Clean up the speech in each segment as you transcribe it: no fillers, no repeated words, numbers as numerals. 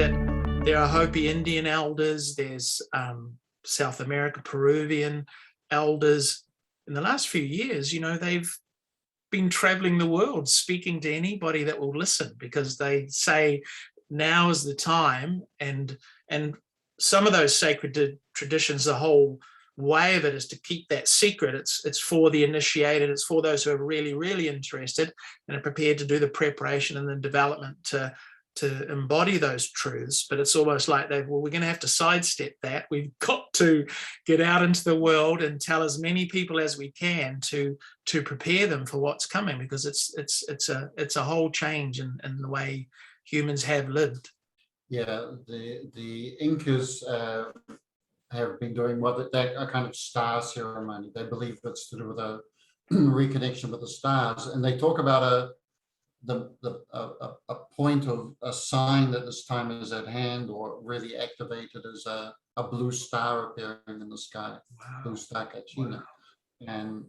that there are Hopi Indian elders, there's South America, Peruvian elders. In the last few years, they've been traveling the world speaking to anybody that will listen, because they say now is the time. And some of those sacred traditions, the whole way of it is to keep that secret. It's for the initiated, it's for those who are really, really interested and are prepared to do the preparation and the development to embody those truths. But it's almost like we're going to have to sidestep that. We've got to get out into the world and tell as many people as we can to prepare them for what's coming, because it's a whole change in the way humans have lived. Yeah, the Incas have been doing a kind of star ceremony. They believe it's to do with a reconnection with the stars, and they talk about a point of a sign that this time is at hand or really activated as a blue star appearing in the sky. Wow. Blue star Kachina. Wow. And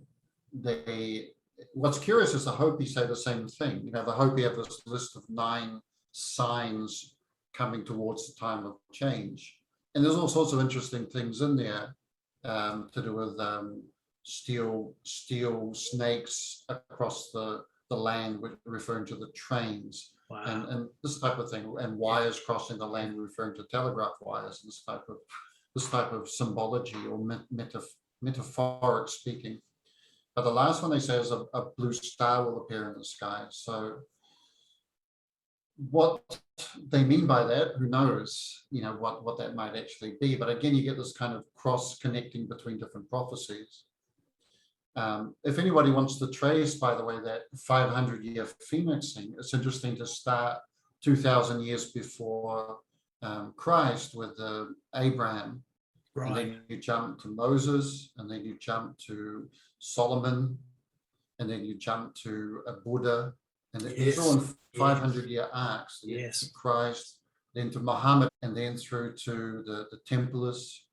what's curious is the Hopi say the same thing. The Hopi have this list of 9 signs coming towards the time of change. And there's all sorts of interesting things in there to do with steel snakes across the land, referring to the trains. Wow. and this type of thing, and wires crossing the land referring to telegraph wires, and this type of symbology or metaphoric speaking. But the last one they say is a blue star will appear in the sky. So what they mean by that, who knows, what that might actually be. But again, you get this kind of cross connecting between different prophecies. If anybody wants to trace, by the way, that 500-year phoenixing, it's interesting to start 2,000 years before Christ with Abraham. Right. And then you jump to Moses, and then you jump to Solomon, and then you jump to Buddha, and it's all in 500-year arcs. Yes. To Christ, then to Muhammad, and then through to the Templars,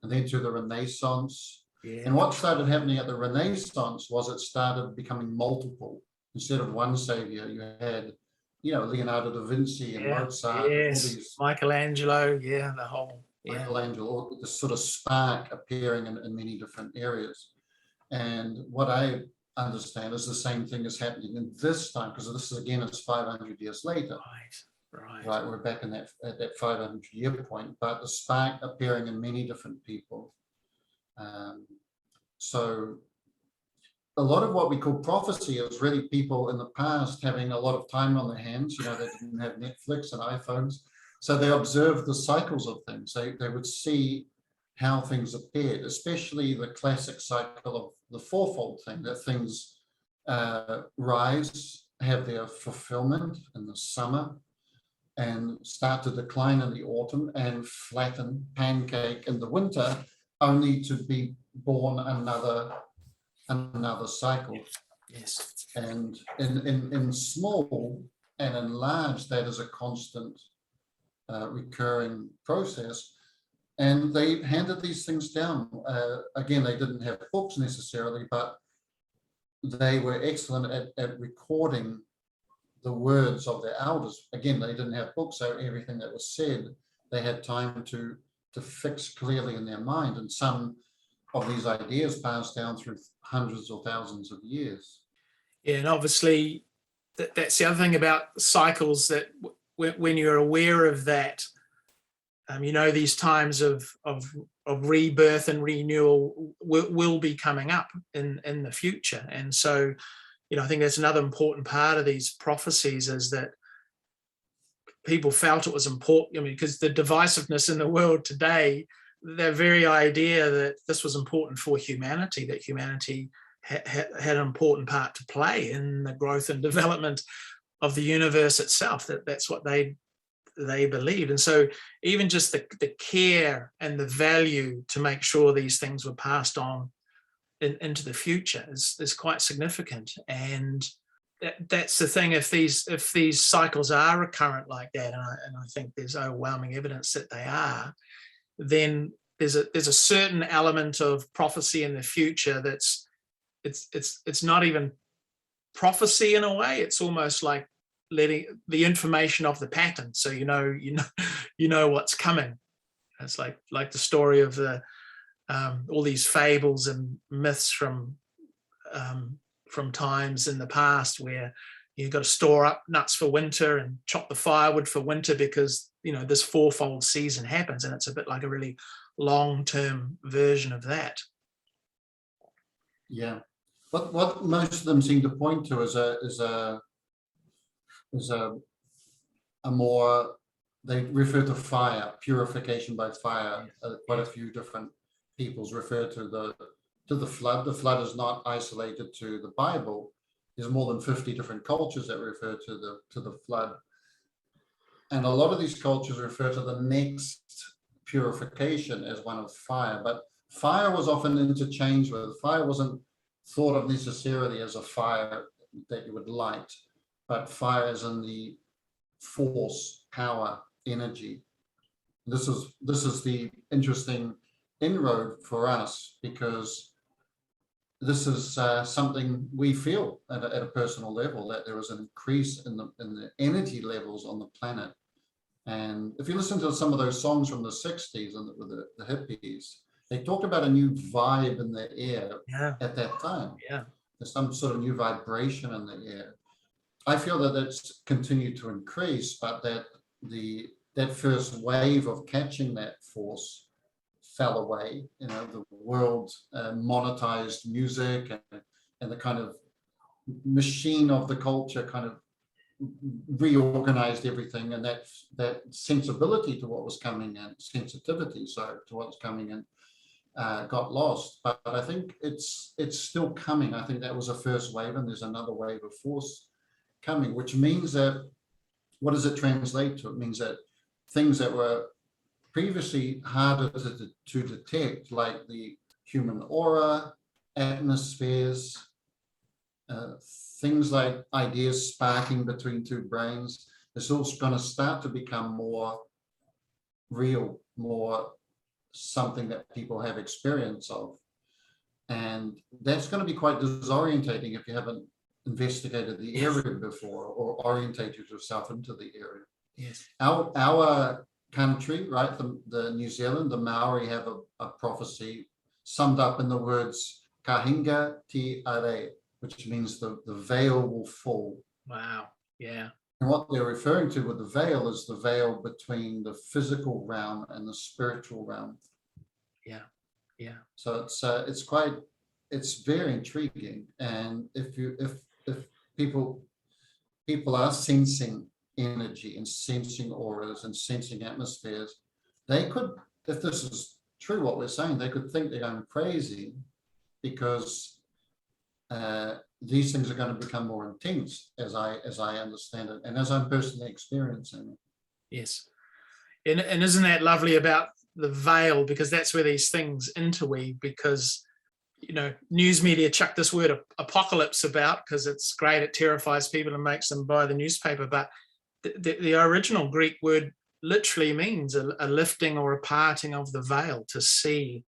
and then to the Renaissance. Yeah. And what started happening at the Renaissance was it started becoming multiple. Instead of one savior, you had, Leonardo da Vinci and Mozart. Yes, all these, Michelangelo, the whole. Michelangelo, this sort of spark appearing in many different areas. And what I understand is the same thing is happening in this time, because this is, again, it's 500 years later. Right. We're back at that 500-year point, but the spark appearing in many different people. So a lot of what we call prophecy is really people in the past having a lot of time on their hands. They didn't have Netflix and iPhones, so they observed the cycles of things. They would see how things appeared, especially the classic cycle of the fourfold thing, that things rise, have their fulfillment in the summer, and start to decline in the autumn, and flatten, pancake in the winter, only to be born another cycle. Yes. And in small and in large, that is a constant recurring process. And they handed these things down. Again, they didn't have books necessarily, but they were excellent at recording the words of their elders. Again, they didn't have books, so everything that was said, they had time to fix clearly in their mind. And some of these ideas passed down through hundreds or thousands of years. Yeah, and obviously that's the other thing about cycles, that when you're aware of that, these times of rebirth and renewal will be coming up in the future. And so, I think that's another important part of these prophecies, is that people felt it was important, because the divisiveness in the world today, the very idea that this was important for humanity, that humanity had an important part to play in the growth and development of the universe itself, that's what they believed. And so even just the care and the value to make sure these things were passed on into the future is quite significant. And that's the thing. If these cycles are recurrent like that, and I think there's overwhelming evidence that they are, then there's a certain element of prophecy in the future it's not even prophecy in a way. It's almost like letting the information of the pattern, so you know what's coming. It's like the story of the all these fables and myths from times in the past where you've got to store up nuts for winter and chop the firewood for winter because this fourfold season happens, and it's a bit like a really long-term version of that. Yeah, what most of them seem to point to is a more, they refer to fire, purification by fire. Quite a few different peoples refer to the flood. The flood is not isolated to the Bible. There's more than 50 different cultures that refer to the flood. And a lot of these cultures refer to the next purification as one of fire, but fire was often interchanged with, fire wasn't thought of necessarily as a fire that you would light, but fire is in the force, power, energy. This is the interesting inroad for us, because this is something we feel at a personal level, that there is an increase in the energy levels on the planet. And if you listen to some of those songs from the 60s and with the hippies, they talked about a new vibe in the air at that time. Yeah. There's some sort of new vibration in the air. I feel that that's continued to increase, but that first wave of catching that force fell away. The world monetized music, and the kind of machine of the culture kind of reorganized everything, and that sensibility to what was coming in, sensitivity, to what was coming in, got lost. But I think it's still coming. I think that was a first wave, and there's another wave of force coming, which means that, what does it translate to? It means that things that were previously harder to detect, like the human aura, atmospheres, things like ideas sparking between two brains, it's all going to start to become more real, more something that people have experience of. And that's going to be quite disorientating if you haven't investigated the area before or orientated yourself into the area. Yes. Our country, right, the New Zealand, the Maori have a prophecy summed up in the words kahinga te are, which means the veil will fall. Wow. Yeah. And what they're referring to with the veil is the veil between the physical realm and the spiritual realm. Yeah. Yeah. So it's very intriguing. And if people are sensing energy and sensing auras and sensing atmospheres, they could, if this is true what we're saying, they could think they're going crazy, because these things are going to become more intense, as I understand it, and as I'm personally experiencing it. Yes. And isn't that lovely about the veil, because that's where these things interweave, because news media chuck this word apocalypse about because it's great, it terrifies people and makes them buy the newspaper, but the original Greek word literally means a lifting or a parting of the veil, to see